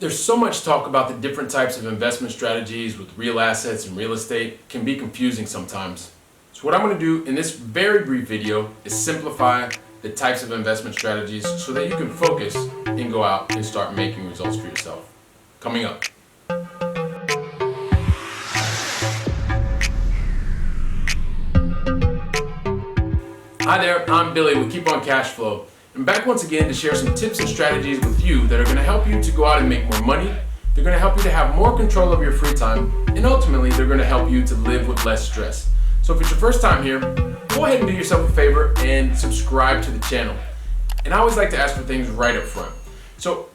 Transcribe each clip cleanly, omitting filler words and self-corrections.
There's so much talk about the different types of investment strategies with real assets and real estate. It can be confusing sometimes. So what I'm going to do in this very brief video is simplify the types of investment strategies so that you can focus and go out and start making results for yourself. Coming up. Hi there, I'm Billy with Keep On Cash Flow. I'm back once again to share some tips and strategies with you that are going to help you to go out and make more money. They're going to help you to have more control of your free time, and ultimately they're going to help you to live with less stress. So if it's your first time here, go ahead and do yourself a favor and subscribe to the channel. And I always like to ask for things right up front. So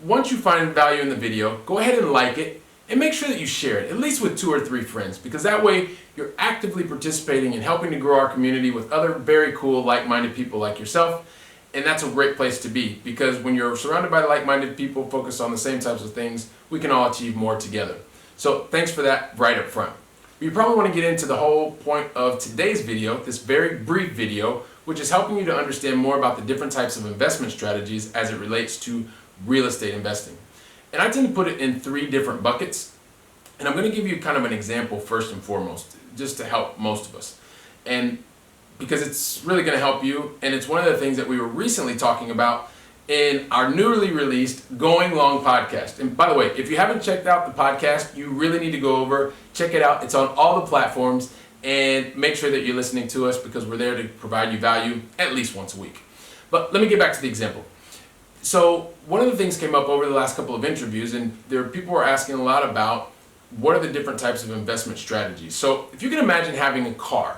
once you find value in the video, go ahead and like it and make sure that you share it, at least with 2 or 3 friends, because that way you're actively participating and helping to grow our community with other very cool, like-minded people like yourself. And that's a great place to be, because when you're surrounded by like-minded people focused on the same types of things, we can all achieve more together. So thanks for that right up front. You probably want to get into the whole point of today's video, this very brief video, which is helping you to understand more about the different types of investment strategies as it relates to real estate investing. And I tend to put it in 3 different buckets. And I'm going to give you kind of an example first and foremost, just to help most of us. And because it's really going to help you, and it's one of the things that we were recently talking about in our newly released Going Long podcast. And by the way, if you haven't checked out the podcast, you really need to go over, check it out. It's on all the platforms, and make sure that you're listening to us, because we're there to provide you value at least once a week. But let me get back to the example. So one of the things came up over the last couple of interviews, and people were asking a lot about what are the different types of investment strategies. So if you can imagine having a car,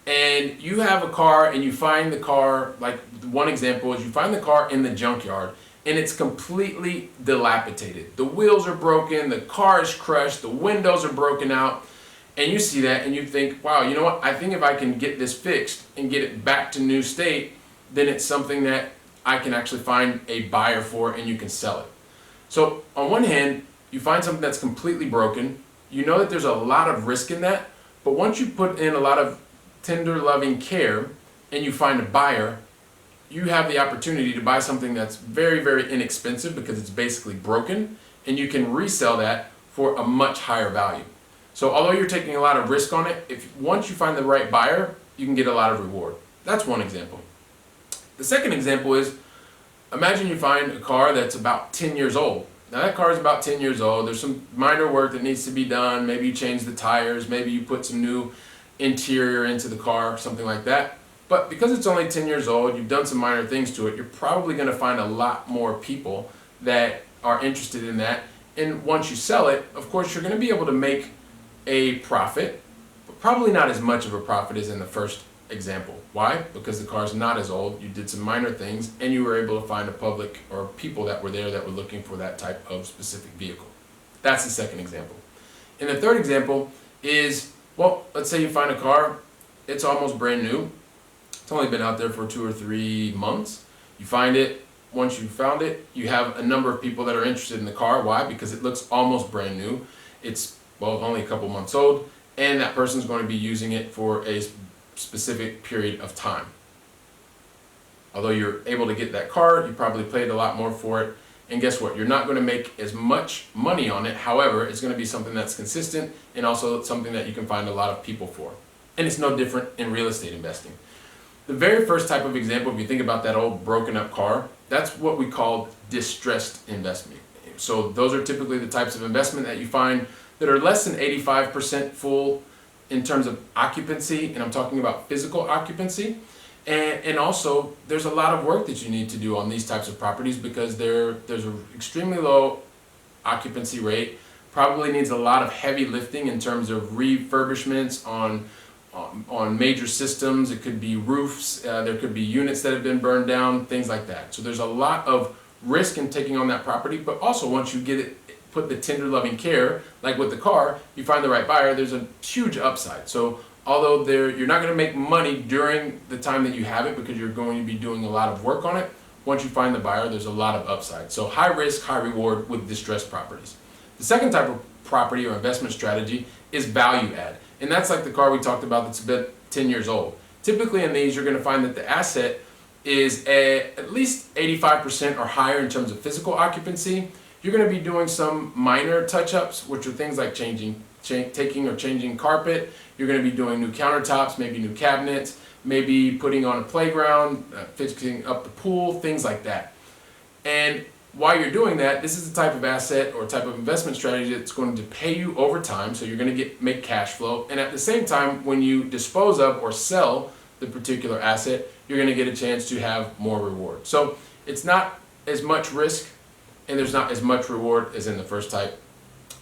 and you have a car and you find the car, like one example is you find the car in the junkyard and it's completely dilapidated. The wheels are broken, the car is crushed, the windows are broken out, and you see that and you think, wow, you know what, I think if I can get this fixed and get it back to new state, then it's something that I can actually find a buyer for and you can sell it. So on one hand, you find something that's completely broken, you know that there's a lot of risk in that, but once you put in a lot of tender loving care and you find a buyer, you have the opportunity to buy something that's very, very inexpensive because it's basically broken, and you can resell that for a much higher value. So although you're taking a lot of risk on it, if once you find the right buyer, you can get a lot of reward. That's one example. The second example is, imagine you find a car that's about 10 years old. Now that car is about 10 years old. There's some minor work that needs to be done. Maybe you change the tires, maybe you put some new interior into the car, something like that. But because it's only 10 years old, you've done some minor things to it, you're probably going to find a lot more people that are interested in that. And once you sell it, of course, you're going to be able to make a profit, but probably not as much of a profit as in the first example. Why? Because the car's not as old, you did some minor things, and you were able to find a public or people that were there that were looking for that type of specific vehicle. That's the second example. And the third example is, well, let's say you find a car, it's almost brand new. It's only been out there for 2 or 3 months. You find it, once you found it, you have a number of people that are interested in the car. Why? Because it looks almost brand new. It's, well, only a couple months old, and that person's going to be using it for a specific period of time. Although you're able to get that car, you probably paid a lot more for it. And guess what? You're not going to make as much money on it. However, it's going to be something that's consistent and also something that you can find a lot of people for. And it's no different in real estate investing. The very first type of example, if you think about that old broken up car, that's what we call distressed investment. So those are typically the types of investment that you find that are less than 85% full in terms of occupancy, and I'm talking about physical occupancy. And also, there's a lot of work that you need to do on these types of properties because there's an extremely low occupancy rate, probably needs a lot of heavy lifting in terms of refurbishments on major systems. It could be roofs, there could be units that have been burned down, things like that. So there's a lot of risk in taking on that property, but also once you get it, put the tender loving care, like with the car, you find the right buyer, there's a huge upside. So although you're not going to make money during the time that you have it because you're going to be doing a lot of work on it, once you find the buyer, there's a lot of upside. So high risk, high reward with distressed properties. The second type of property or investment strategy is value add. And that's like the car we talked about that's been 10 years old. Typically in these, you're going to find that the asset is at least 85% or higher in terms of physical occupancy. you're going to be doing some minor touch-ups, which are things like taking or changing carpet. You're going to be doing new countertops, maybe new cabinets, maybe putting on a playground, fixing up the pool, things like that. And while you're doing that, this is the type of asset or type of investment strategy that's going to pay you over time, so you're going to make cash flow. And at the same time, when you dispose of or sell the particular asset, you're going to get a chance to have more reward. So it's not as much risk and there's not as much reward as in the first type.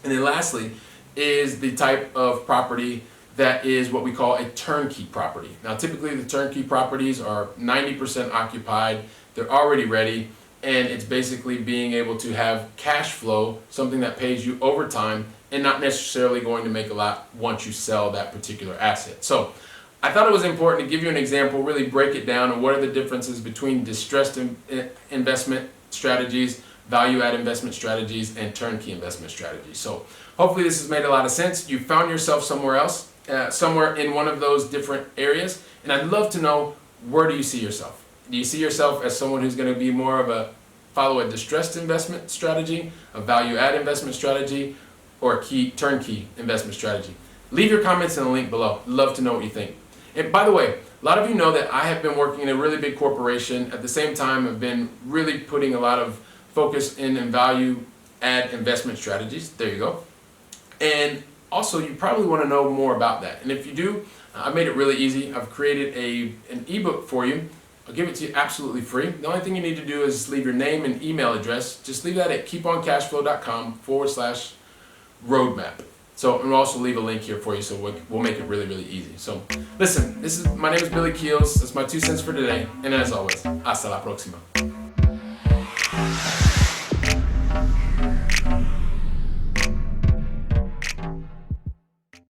And then lastly is the type of property that is what we call a turnkey property. Now typically the turnkey properties are 90% occupied, they're already ready, and it's basically being able to have cash flow, something that pays you over time and not necessarily going to make a lot once you sell that particular asset. So I thought it was important to give you an example, really break it down, and what are the differences between distressed investment strategies, value-add investment strategies, and turnkey investment strategies. So hopefully this has made a lot of sense. You found yourself somewhere else, somewhere in one of those different areas, and I'd love to know, where do you see yourself? Do you see yourself as someone who's going to be more of follow a distressed investment strategy, a value-add investment strategy, or a turnkey investment strategy? Leave your comments in the link below. Love to know what you think. And by the way, a lot of you know that I have been working in a really big corporation. At the same time, I've been really putting a lot of focus in value-add investment strategies. There you go. And also, you probably want to know more about that. And if you do, I've made it really easy. I've created an ebook for you. I'll give it to you absolutely free. The only thing you need to do is leave your name and email address. Just leave that at keeponcashflow.com/roadmap. So, and we'll also leave a link here for you, so we'll make it really, really easy. So, listen, my name is Billy Keels. That's my 2 cents for today. And as always, hasta la próxima.